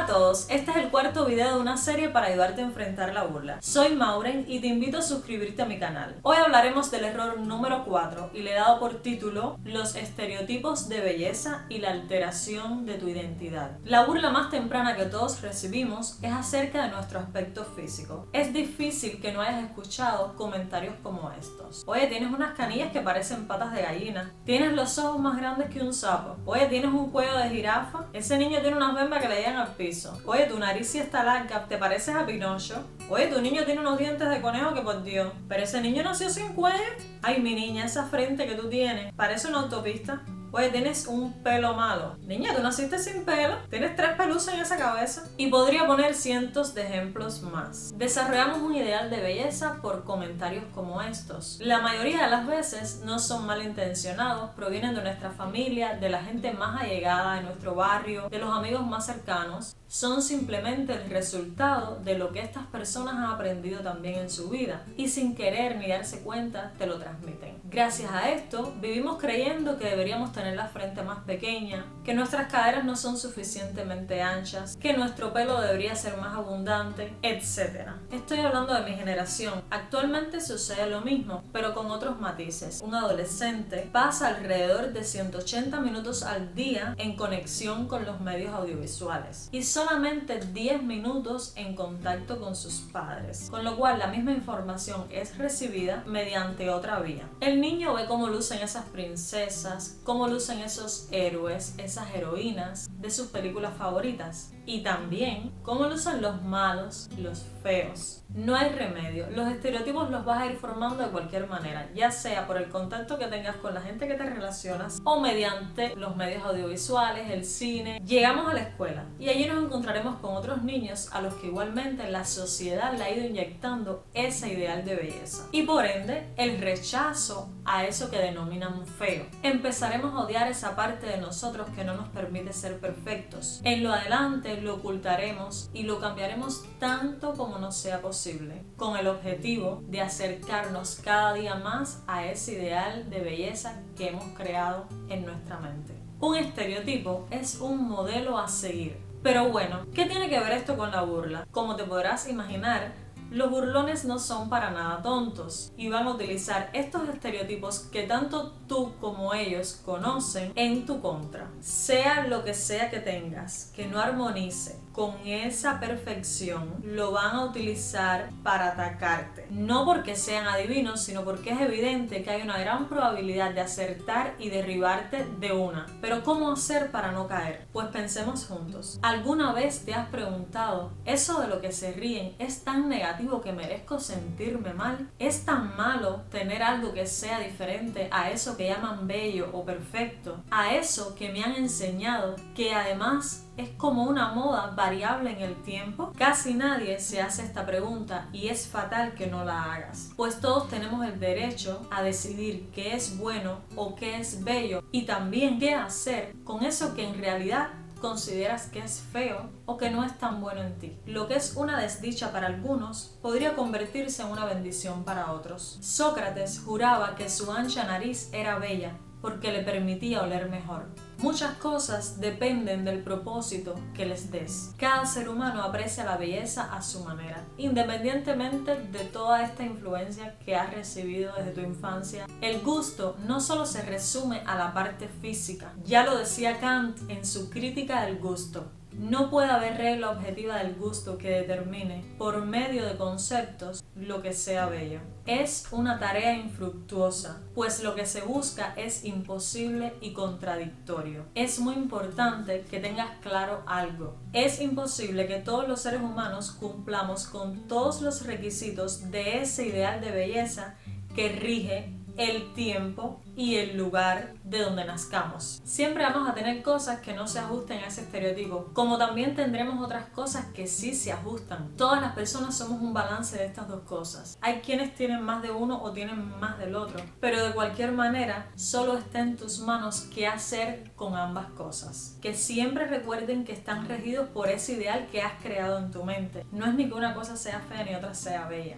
todos, este es el cuarto video de una serie para ayudarte a enfrentar la burla. Soy Maureen y te invito a suscribirte a mi canal. Hoy hablaremos del error número 4 y le he dado por título Los estereotipos de belleza y la alteración de tu identidad. La burla más temprana que todos recibimos es acerca de nuestro aspecto físico. Es difícil que no hayas escuchado comentarios como estos. Oye, tienes unas canillas que parecen patas de gallina. Tienes los ojos más grandes que un sapo. Oye, tienes un cuello de jirafa. Ese niño tiene unas bembas que le llegan al piso. Oye, tu nariz sí está larga, te pareces a Pinocho. Oye, tu niño tiene unos dientes de conejo que por Dios. Pero ese niño nació sin cuello. Ay, mi niña, esa frente que tú tienes parece una autopista. Oye, tienes un pelo malo. Niña, tú naciste sin pelo. Tienes 3 pelusas en esa cabeza. Y podría poner cientos de ejemplos más. Desarrollamos un ideal de belleza por comentarios como estos. La mayoría de las veces no son malintencionados, provienen de nuestra familia, de la gente más allegada, de nuestro barrio, de los amigos más cercanos. Son simplemente el resultado de lo que estas personas han aprendido también en su vida y sin querer ni darse cuenta te lo transmiten. Gracias a esto, vivimos creyendo que deberíamos tener la frente más pequeña, que nuestras caderas no son suficientemente anchas, que nuestro pelo debería ser más abundante, etc. Estoy hablando de mi generación. Actualmente sucede lo mismo, pero con otros matices. Un adolescente pasa alrededor de 180 minutos al día en conexión con los medios audiovisuales y solamente 10 minutos en contacto con sus padres, con lo cual la misma información es recibida mediante otra vía. El niño ve cómo lucen esas princesas, cómo lucen esos héroes, esas heroínas de sus películas favoritas y también cómo lucen los malos, los feos. No hay remedio, los estereotipos los vas a ir formando de cualquier manera, ya sea por el contacto que tengas con la gente que te relacionas o mediante los medios audiovisuales, el cine. Llegamos a la escuela y allí nos encontraremos con otros niños a los que igualmente la sociedad le ha ido inyectando ese ideal de belleza y por ende el rechazo a eso que denominan feo. Empezaremos a odiar esa parte de nosotros que no nos permite ser perfectos. En lo adelante lo ocultaremos y lo cambiaremos tanto como nos sea posible, con el objetivo de acercarnos cada día más a ese ideal de belleza que hemos creado en nuestra mente. Un estereotipo es un modelo a seguir. Pero bueno, ¿qué tiene que ver esto con la burla? Como te podrás imaginar, los burlones no son para nada tontos y van a utilizar estos estereotipos que tanto tú como ellos conocen en tu contra. Sea lo que sea que tengas, que no armonice con esa perfección, lo van a utilizar para atacarte. No porque sean adivinos, sino porque es evidente que hay una gran probabilidad de acertar y derribarte de una. Pero ¿cómo hacer para no caer? Pues pensemos juntos. ¿Alguna vez te has preguntado, eso de lo que se ríen es tan negativo que merezco sentirme mal? ¿Es tan malo tener algo que sea diferente a eso que llaman bello o perfecto? A eso que me han enseñado que además es como una moda variable en el tiempo. Casi nadie se hace esta pregunta y es fatal que no la hagas, pues todos tenemos el derecho a decidir qué es bueno o qué es bello y también qué hacer con eso que en realidad consideras que es feo o que no es tan bueno en ti. Lo que es una desdicha para algunos podría convertirse en una bendición para otros. Sócrates juraba que su ancha nariz era bella porque le permitía oler mejor. Muchas cosas dependen del propósito que les des. Cada ser humano aprecia la belleza a su manera, independientemente de toda esta influencia que has recibido desde tu infancia. El gusto no solo se resume a la parte física. Ya lo decía Kant en su crítica del gusto. No puede haber regla objetiva del gusto que determine, por medio de conceptos, lo que sea bello. Es una tarea infructuosa, pues lo que se busca es imposible y contradictorio. Es muy importante que tengas claro algo. Es imposible que todos los seres humanos cumplamos con todos los requisitos de ese ideal de belleza que rige el tiempo y el lugar de donde nazcamos. Siempre vamos a tener cosas que no se ajusten a ese estereotipo, como también tendremos otras cosas que sí se ajustan. Todas las personas somos un balance de estas dos cosas. Hay quienes tienen más de uno o tienen más del otro, pero de cualquier manera solo está en tus manos qué hacer con ambas cosas. Que siempre recuerden que están regidos por ese ideal que has creado en tu mente. No es ni que una cosa sea fea ni otra sea bella.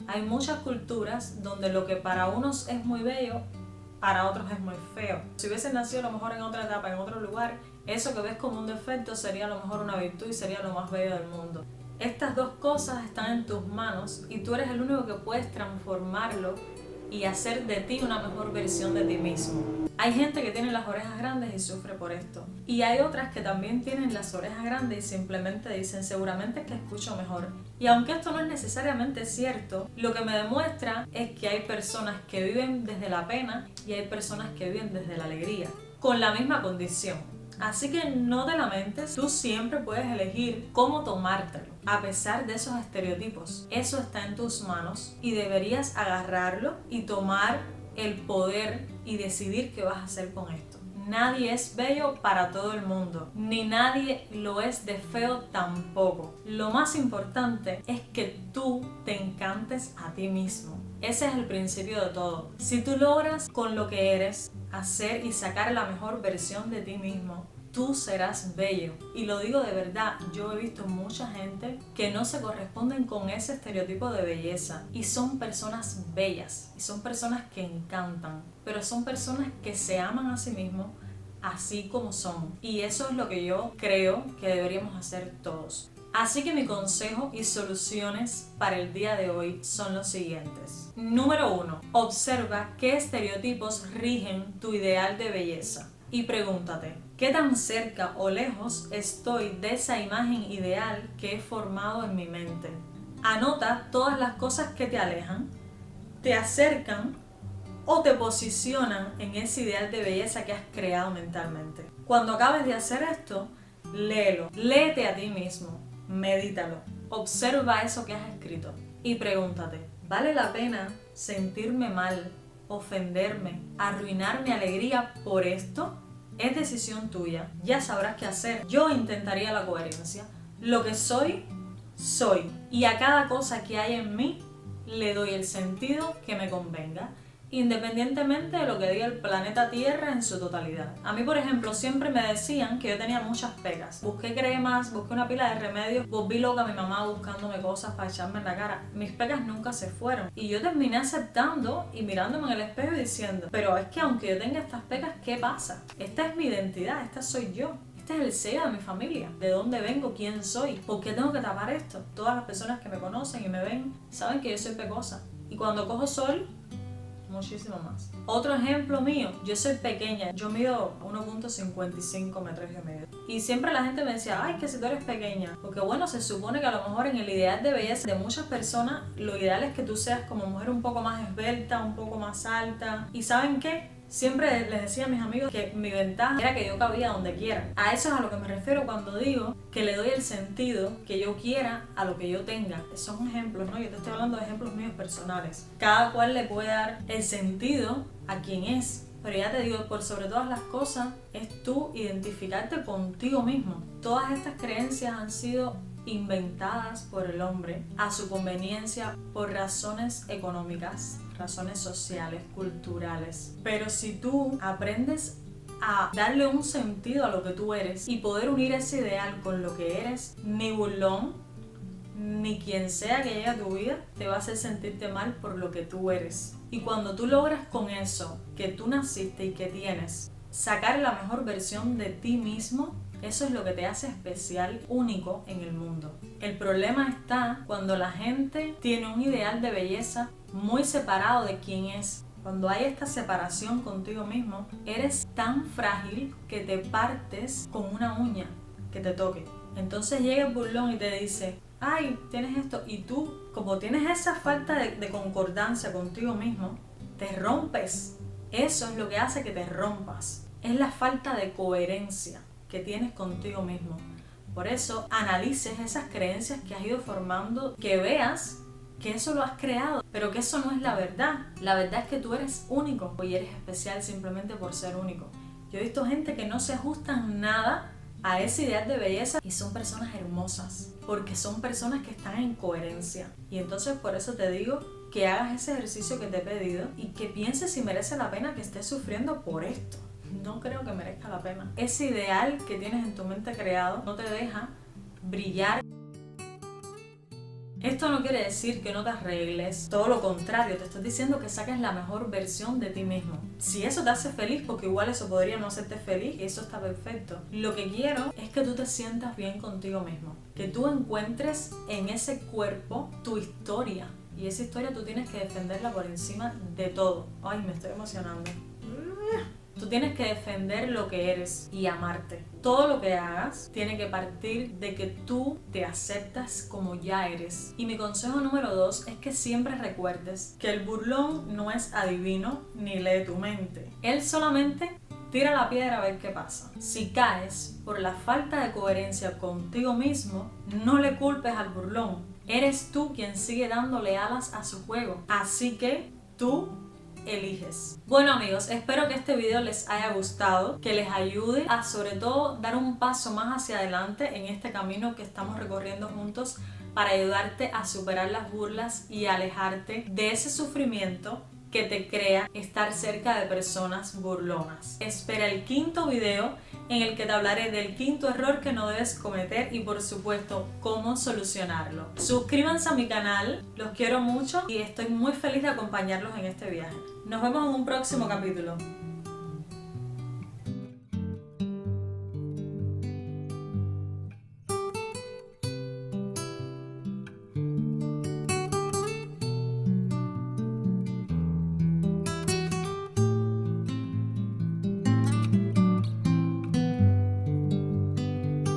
Hay muchas culturas donde lo que para unos es muy bello, para otros es muy feo. Si hubiesen nacido a lo mejor en otra etapa, en otro lugar, Eso que ves como un defecto sería a lo mejor una virtud y sería lo más bello del mundo. Estas dos cosas están en tus manos y tú eres el único que puedes transformarlo y hacer de ti una mejor versión de ti mismo. Hay gente que tiene las orejas grandes y sufre por esto. Y hay otras que también tienen las orejas grandes y simplemente dicen, seguramente es que escucho mejor. Y aunque esto no es necesariamente cierto, lo que me demuestra es que hay personas que viven desde la pena y hay personas que viven desde la alegría, con la misma condición. Así que no te lamentes, tú siempre puedes elegir cómo tomártelo, a pesar de esos estereotipos. Eso está en tus manos y deberías agarrarlo y tomar el poder y decidir qué vas a hacer con esto. Nadie es bello para todo el mundo, ni nadie lo es de feo tampoco. Lo más importante es que tú te encantes a ti mismo. Ese es el principio de todo. Si tú logras con lo que eres hacer y sacar la mejor versión de ti mismo, tú serás bello. Y lo digo de verdad, yo he visto mucha gente que no se corresponden con ese estereotipo de belleza y son personas bellas y son personas que encantan, pero son personas que se aman a sí mismos así como son. Y eso es lo que yo creo que deberíamos hacer todos. Así que mi consejo y soluciones para el día de hoy son los siguientes. Número 1. Observa qué estereotipos rigen tu ideal de belleza. Y pregúntate, ¿qué tan cerca o lejos estoy de esa imagen ideal que he formado en mi mente? Anota todas las cosas que te alejan, te acercan o te posicionan en ese ideal de belleza que has creado mentalmente. Cuando acabes de hacer esto, léelo, léete a ti mismo. Medítalo, observa eso que has escrito y pregúntate, ¿vale la pena sentirme mal, ofenderme, arruinar mi alegría por esto? Es decisión tuya, ya sabrás qué hacer. Yo intentaría la coherencia. Lo que soy, soy. Y a cada cosa que hay en mí, le doy el sentido que me convenga, independientemente de lo que diga el planeta Tierra en su totalidad. A mí, por ejemplo, siempre me decían que yo tenía muchas pegas. Busqué cremas, busqué una pila de remedios, volví loca a mi mamá buscándome cosas para echarme en la cara. Mis pegas nunca se fueron. Y yo terminé aceptando y mirándome en el espejo y diciendo, pero es que aunque yo tenga estas pegas, ¿qué pasa? Esta es mi identidad, esta soy yo. Este es el sello de mi familia, de dónde vengo, quién soy, por qué tengo que tapar esto. Todas las personas que me conocen y me ven saben que yo soy pecosa. Y cuando cojo sol, muchísimo más. Otro ejemplo mío, yo soy pequeña, yo mido 1.55 metros y medio. Y siempre la gente me decía, ay, que si tú eres pequeña. Porque bueno, se supone que a lo mejor en el ideal de belleza de muchas personas, lo ideal es que tú seas como mujer un poco más esbelta, un poco más alta. ¿Y saben qué? Siempre les decía a mis amigos que mi ventaja era que yo cabía donde quiera. A eso es a lo que me refiero cuando digo que le doy el sentido que yo quiera a lo que yo tenga. Son ejemplos, ¿no? Yo te estoy hablando de ejemplos míos personales. Cada cual le puede dar el sentido a quien es. Pero ya te digo, por sobre todas las cosas, es tú identificarte contigo mismo. Todas estas creencias han sido inventadas por el hombre a su conveniencia por razones económicas, razones sociales, culturales. Pero si tú aprendes a darle un sentido a lo que tú eres y poder unir ese ideal con lo que eres, ni burlón, ni quien sea que llegue a tu vida te va a hacer sentirte mal por lo que tú eres. Y cuando tú logras con eso que tú naciste y que tienes, sacar la mejor versión de ti mismo, eso es lo que te hace especial, único en el mundo. El problema está cuando la gente tiene un ideal de belleza muy separado de quién es. Cuando hay esta separación contigo mismo, eres tan frágil que te partes con una uña que te toque. Entonces llega el burlón y te dice, ay, tienes esto, y tú, como tienes esa falta de concordancia contigo mismo, te rompes. Eso es lo que hace que te rompas. Es la falta de coherencia que tienes contigo mismo. Por eso analices esas creencias que has ido formando, que veas que eso lo has creado, pero que eso no es la verdad. La verdad es que tú eres único y eres especial simplemente por ser único. Yo he visto gente que no se ajustan nada a esa idea de belleza y son personas hermosas, porque son personas que están en coherencia. Y entonces por eso te digo que hagas ese ejercicio que te he pedido y que pienses si merece la pena que estés sufriendo por esto. No creo que merezca la pena. Ese ideal que tienes en tu mente creado no te deja brillar. Esto no quiere decir que no te arregles, todo lo contrario, te estoy diciendo que saques la mejor versión de ti mismo. Si eso te hace feliz, porque igual eso podría no hacerte feliz y eso está perfecto. Lo que quiero es que tú te sientas bien contigo mismo, que tú encuentres en ese cuerpo tu historia. Y esa historia tú tienes que defenderla por encima de todo. Ay, me estoy emocionando. Tú tienes que defender lo que eres y amarte. Todo lo que hagas tiene que partir de que tú te aceptas como ya eres. Y mi consejo número 2 es que siempre recuerdes que el burlón no es adivino ni lee tu mente. Él solamente tira la piedra a ver qué pasa. Si caes por la falta de coherencia contigo mismo, no le culpes al burlón. Eres tú quien sigue dándole alas a su juego. Así que tú eliges. Bueno amigos, espero que este video les haya gustado, que les ayude a sobre todo dar un paso más hacia adelante en este camino que estamos recorriendo juntos para ayudarte a superar las burlas y alejarte de ese sufrimiento que te crea estar cerca de personas burlonas. Espera el 5.º video en el que te hablaré del 5.º error que no debes cometer y por supuesto cómo solucionarlo. Suscríbanse a mi canal, los quiero mucho y estoy muy feliz de acompañarlos en este viaje. Nos vemos en un próximo capítulo.